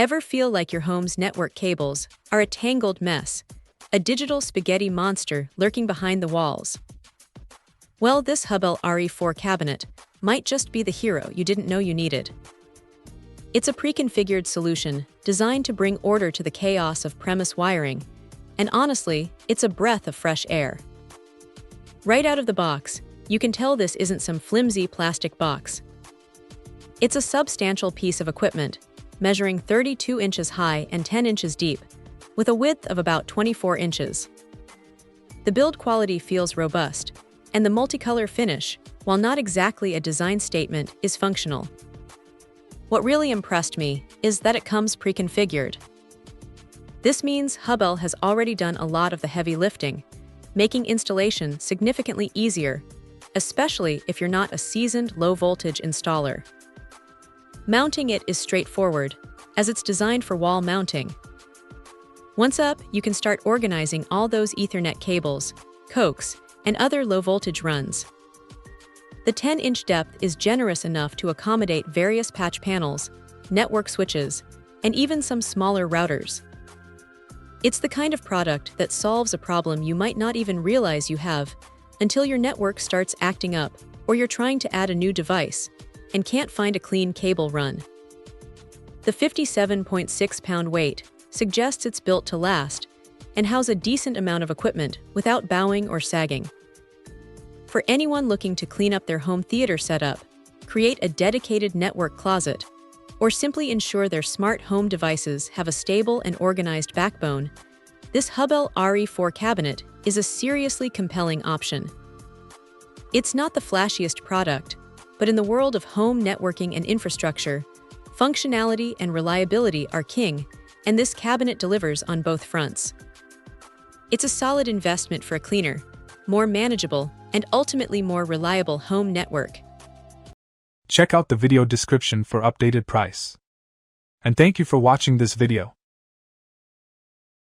Ever feel like your home's network cables are a tangled mess, a digital spaghetti monster lurking behind the walls? Well, this Hubbell RE4 cabinet might just be the hero you didn't know you needed. It's a pre-configured solution designed to bring order to the chaos of premise wiring, and honestly, it's a breath of fresh air. Right out of the box, you can tell this isn't some flimsy plastic box. It's a substantial piece of equipment, measuring 32 inches high and 10 inches deep, with a width of about 24 inches. The build quality feels robust, and the multicolor finish, while not exactly a design statement, is functional. What really impressed me is that it comes pre-configured. This means Hubbell has already done a lot of the heavy lifting, making installation significantly easier, especially if you're not a seasoned low-voltage installer. Mounting it is straightforward, as it's designed for wall mounting. Once up, you can start organizing all those Ethernet cables, coax, and other low-voltage runs. The 10-inch depth is generous enough to accommodate various patch panels, network switches, and even some smaller routers. It's the kind of product that solves a problem you might not even realize you have until your network starts acting up or you're trying to add a new device and can't find a clean cable run. The 57.6-pound weight suggests it's built to last and house a decent amount of equipment without bowing or sagging. For anyone looking to clean up their home theater setup, create a dedicated network closet, or simply ensure their smart home devices have a stable and organized backbone, this Hubbell RE4 cabinet is a seriously compelling option. It's not the flashiest product, but in the world of home networking and infrastructure, functionality and reliability are king, and this cabinet delivers on both fronts. It's a solid investment for a cleaner, more manageable, and ultimately more reliable home network. Check out the video description for updated price. And thank you for watching this video.